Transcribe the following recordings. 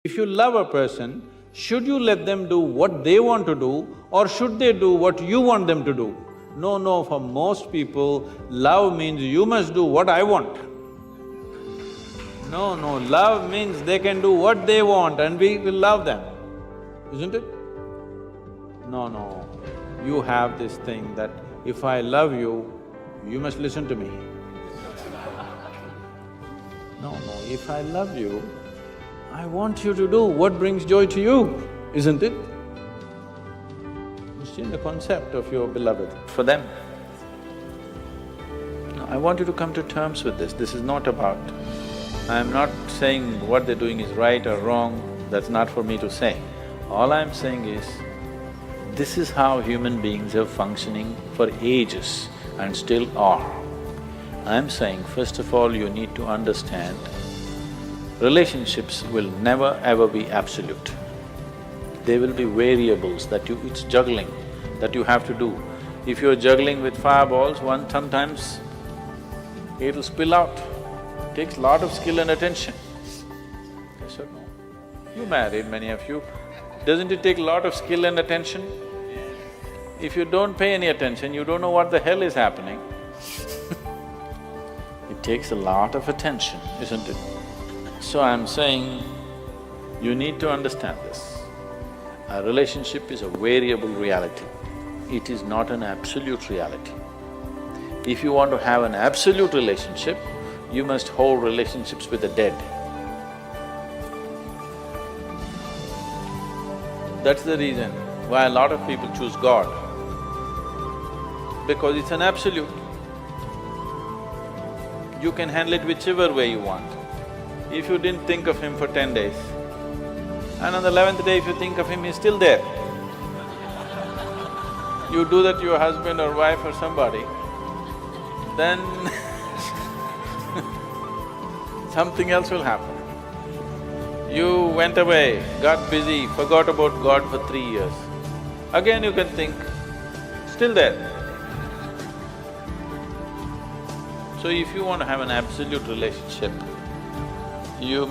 If you love a person, should you let them do what they want to do or should they do what you want them to do? No, for most people, love means you must do what I want. No, love means they can do what they want and we will love them, isn't it? No, you have this thing that if I love you, you must listen to me. No, if I love you, I want you to do what brings joy to you, isn't it? You've seen the concept of your beloved for them. No, I want you to come to terms with this. This is not about… I'm not saying what they're doing is right or wrong, that's not for me to say. All I'm saying is, this is how human beings are functioning for ages and still are. I'm saying, first of all, you need to understand, relationships will never ever be absolute. There will be variables that it's juggling that you have to do. If you're juggling with fireballs, sometimes it'll spill out. It takes a lot of skill and attention. Yes or no? You married, many of you. Doesn't it take a lot of skill and attention? If you don't pay any attention, you don't know what the hell is happening. It takes a lot of attention, isn't it? So I'm saying, you need to understand this. A relationship is a variable reality. It is not an absolute reality. If you want to have an absolute relationship, you must hold relationships with the dead. That's the reason why a lot of people choose God, because it's an absolute. You can handle it whichever way you want. If you didn't think of him for 10 days, and on the 11th day if you think of him, he's still there. You do that to your husband or wife or somebody, then something else will happen. You went away, got busy, forgot about God for 3 years. Again you can think, still there. So if you want to have an absolute relationship, you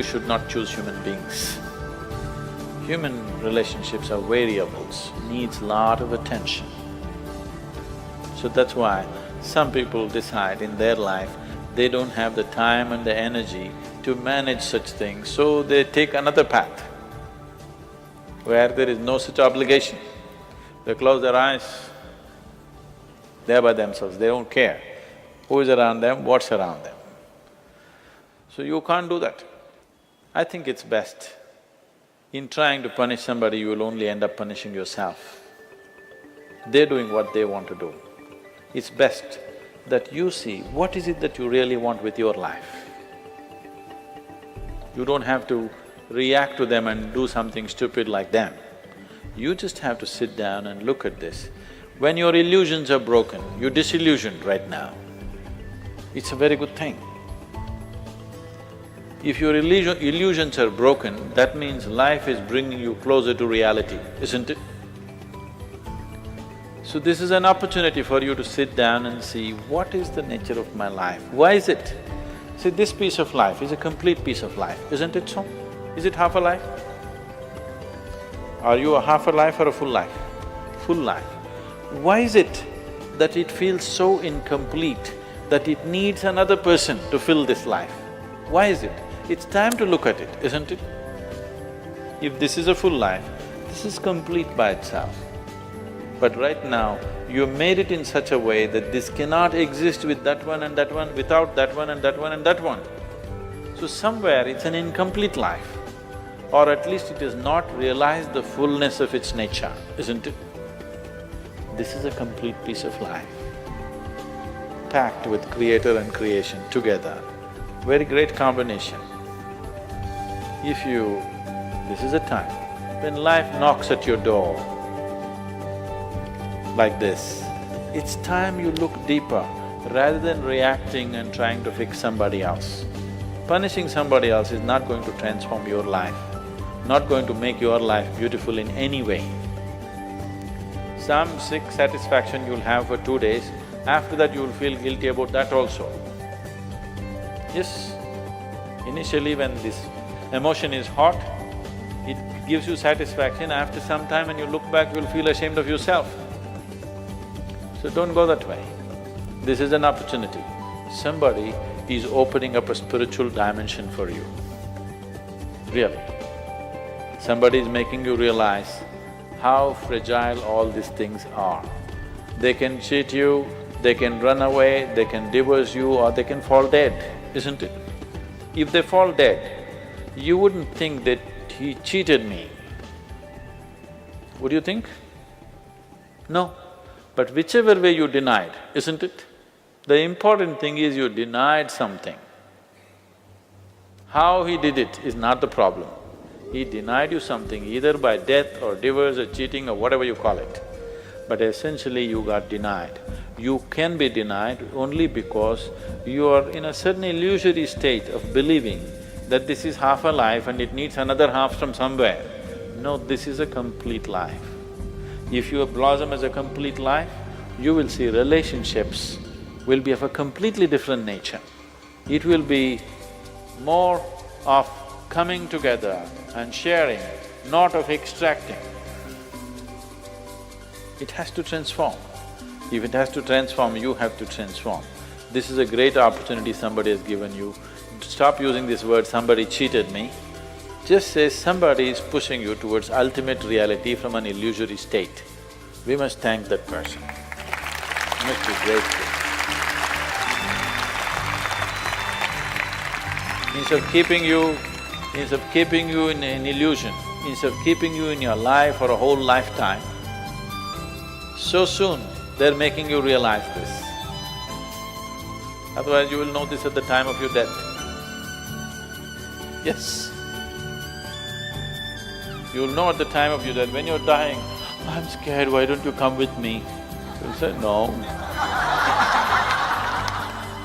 should not choose human beings. Human relationships are variables, needs lot of attention. So that's why some people decide in their life, they don't have the time and the energy to manage such things, so they take another path where there is no such obligation. They close their eyes, they're by themselves, they don't care who is around them, what's around them. So you can't do that. I think it's best, in trying to punish somebody, you will only end up punishing yourself. They're doing what they want to do. It's best that you see what is it that you really want with your life. You don't have to react to them and do something stupid like them. You just have to sit down and look at this. When your illusions are broken, you're disillusioned right now, it's a very good thing. If your illusions are broken, that means life is bringing you closer to reality, isn't it? So this is an opportunity for you to sit down and see, what is the nature of my life? Why is it? See, this piece of life is a complete piece of life, isn't it so? Is it half a life? Are you a half a life or a full life? Full life. Why is it that it feels so incomplete that it needs another person to fill this life? Why is it? It's time to look at it, isn't it? If this is a full life, this is complete by itself. But right now, you made it in such a way that this cannot exist with that one and that one, without that one and that one and that one. So somewhere it's an incomplete life, or at least it has not realized the fullness of its nature, isn't it? This is a complete piece of life, packed with creator and creation together. Very great combination. This is a time when life knocks at your door like this, it's time you look deeper rather than reacting and trying to fix somebody else. Punishing somebody else is not going to transform your life, not going to make your life beautiful in any way. Some sick satisfaction you'll have for 2 days, after that you will feel guilty about that also. Yes, Initially when this emotion is hot, it gives you satisfaction. After some time when you look back, you'll feel ashamed of yourself. So don't go that way. This is an opportunity. Somebody is opening up a spiritual dimension for you, really. Somebody is making you realize how fragile all these things are. They can cheat you, they can run away, they can divorce you, or they can fall dead, isn't it? If they fall dead, you wouldn't think that he cheated me. Would you think? No. But whichever way you denied, isn't it? The important thing is you denied something. How he did it is not the problem. He denied you something either by death or divorce or cheating or whatever you call it. But essentially you got denied. You can be denied only because you are in a certain illusory state of believing that this is half a life and it needs another half from somewhere. No, this is a complete life. If you blossom as a complete life, you will see relationships will be of a completely different nature. It will be more of coming together and sharing, not of extracting. It has to transform. If it has to transform, you have to transform. This is a great opportunity somebody has given you. Stop using this word, somebody cheated me. Just say somebody is pushing you towards ultimate reality from an illusory state. We must thank that person. We must be grateful. Instead of keeping you in an illusion, instead of keeping you in your life for a whole lifetime, so soon they're making you realize this. Otherwise you will know this at the time of your death. Yes. You'll know at the time of your death, when you're dying, I'm scared, why don't you come with me? You'll say, no.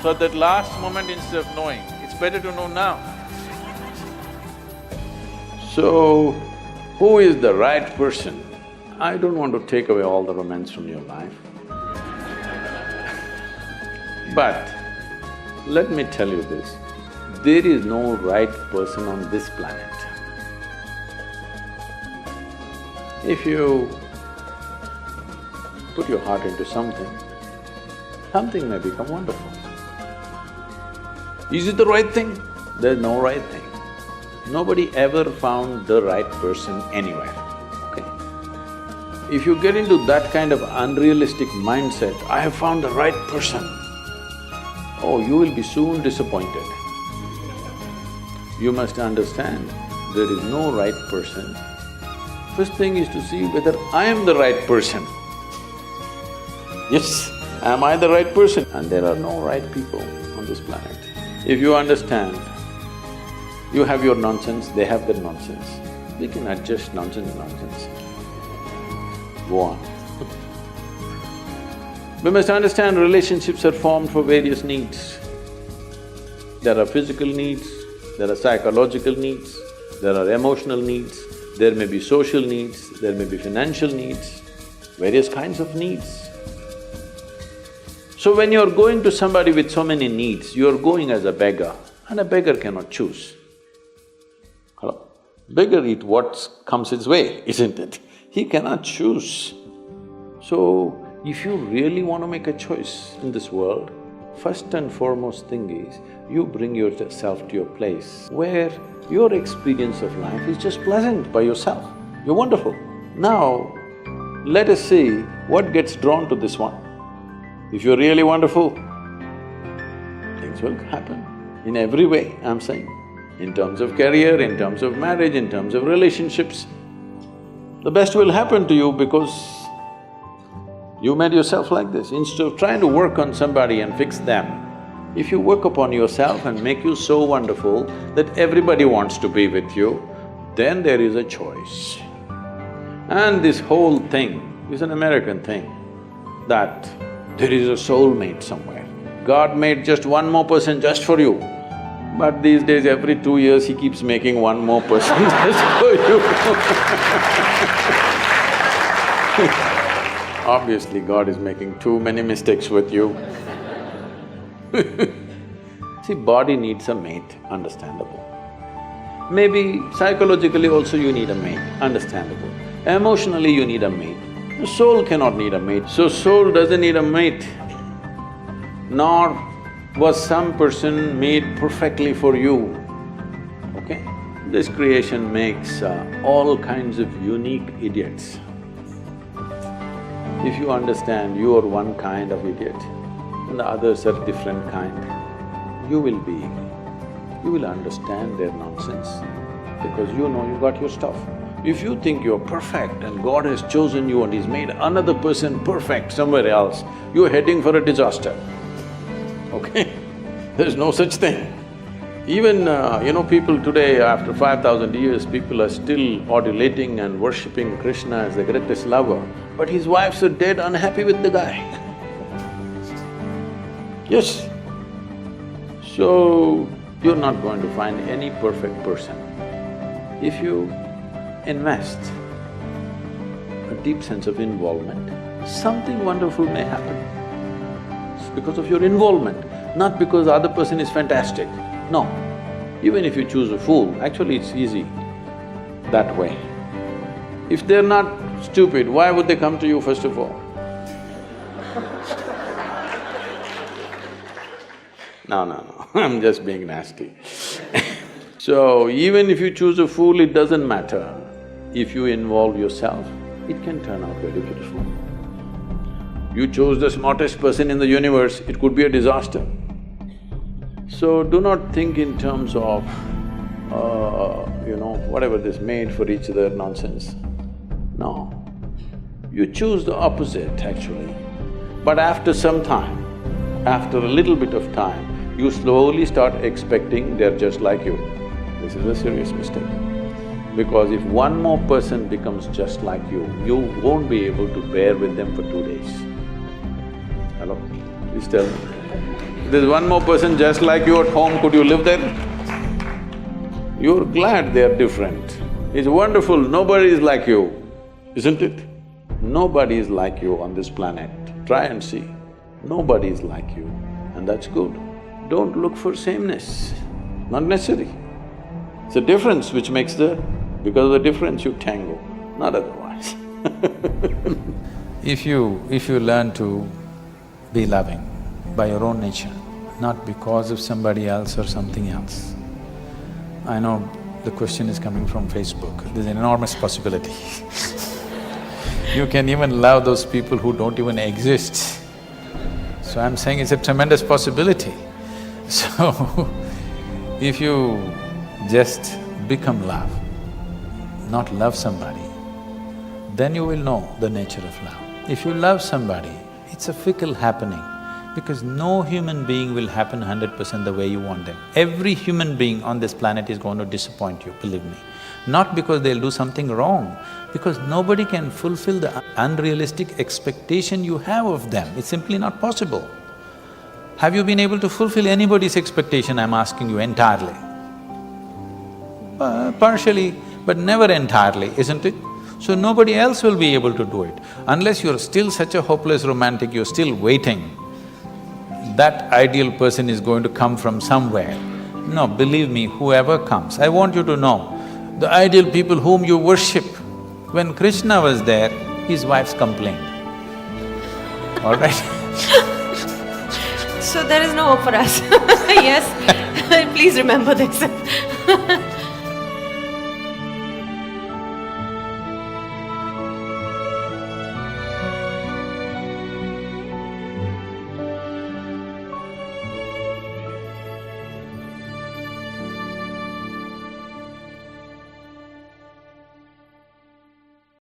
So at that last moment, instead of knowing, it's better to know now. So, who is the right person? I don't want to take away all the romance from your life. But let me tell you this, there is no right person on this planet. If you put your heart into something, something may become wonderful. Is it the right thing? There's no right thing. Nobody ever found the right person anywhere, okay? If you get into that kind of unrealistic mindset, I have found the right person, oh, you will be soon disappointed. You must understand, there is no right person. First thing is to see whether I am the right person. Yes, am I the right person? And there are no right people on this planet. If you understand, you have your nonsense, they have their nonsense. We can adjust nonsense. Go on. We must understand relationships are formed for various needs. There are physical needs, there are psychological needs, there are emotional needs, there may be social needs, there may be financial needs, various kinds of needs. So when you're going to somebody with so many needs, you're going as a beggar, and a beggar cannot choose. Hello? Beggar eat what comes his way, isn't it? He cannot choose. So, if you really want to make a choice in this world, first and foremost thing is, you bring yourself to your place where your experience of life is just pleasant by yourself. You're wonderful. Now, let us see what gets drawn to this one. If you're really wonderful, things will happen in every way, I'm saying. In terms of career, in terms of marriage, in terms of relationships. The best will happen to you because you made yourself like this. Instead of trying to work on somebody and fix them, if you work upon yourself and make you so wonderful that everybody wants to be with you, then there is a choice. And this whole thing is an American thing, that there is a soulmate somewhere. God made just one more person just for you, but these days every 2 years he keeps making one more person just for you. Obviously, God is making too many mistakes with you. See, body needs a mate, understandable. Maybe psychologically also you need a mate, understandable. Emotionally you need a mate. The soul cannot need a mate, so soul doesn't need a mate. Nor was some person made perfectly for you, okay? This creation makes all kinds of unique idiots. If you understand you are one kind of idiot and the others are different kind, you will understand their nonsense because you know you got your stuff. If you think you're perfect and God has chosen you and He's made another person perfect somewhere else, you're heading for a disaster, okay? There's no such thing. Even, people today, after 5,000 years, people are still adulating and worshipping Krishna as the greatest lover, but his wives are dead unhappy with the guy. Yes. So, you're not going to find any perfect person. If you invest a deep sense of involvement, something wonderful may happen. It's because of your involvement, not because the other person is fantastic. No. Even if you choose a fool, actually it's easy that way. If they're not stupid, why would they come to you first of all? No, I'm just being nasty. So, even if you choose a fool, it doesn't matter. If you involve yourself, it can turn out very beautiful. You chose the smartest person in the universe, it could be a disaster. So, do not think in terms of, whatever this made for each other nonsense. No. You choose the opposite actually. But after some time, after a little bit of time, you slowly start expecting they're just like you. This is a serious mistake. Because if one more person becomes just like you won't be able to bear with them for 2 days. Hello? Please tell me. There's one more person just like you at home, could you live there? You're glad they're different. It's wonderful, nobody is like you, isn't it? Nobody is like you on this planet. Try and see. Nobody is like you, and that's good. Don't look for sameness, not necessary. It's a difference which makes because of the difference you tango, not otherwise. If you learn to be loving by your own nature, not because of somebody else or something else. I know the question is coming from Facebook, there's an enormous possibility. You can even love those people who don't even exist. So I'm saying it's a tremendous possibility. So, if you just become love, not love somebody, then you will know the nature of love. If you love somebody, it's a fickle happening because no human being will happen 100% the way you want them. Every human being on this planet is going to disappoint you, believe me. Not because they'll do something wrong, because nobody can fulfill the unrealistic expectation you have of them. It's simply not possible. Have you been able to fulfill anybody's expectation, I'm asking you, entirely? Partially, but never entirely, isn't it? So nobody else will be able to do it. Unless you're still such a hopeless romantic, you're still waiting, that ideal person is going to come from somewhere. No, believe me, whoever comes, I want you to know, the ideal people whom you worship, when Krishna was there, his wives complained, all right? So there is no hope for us. Yes, please remember this.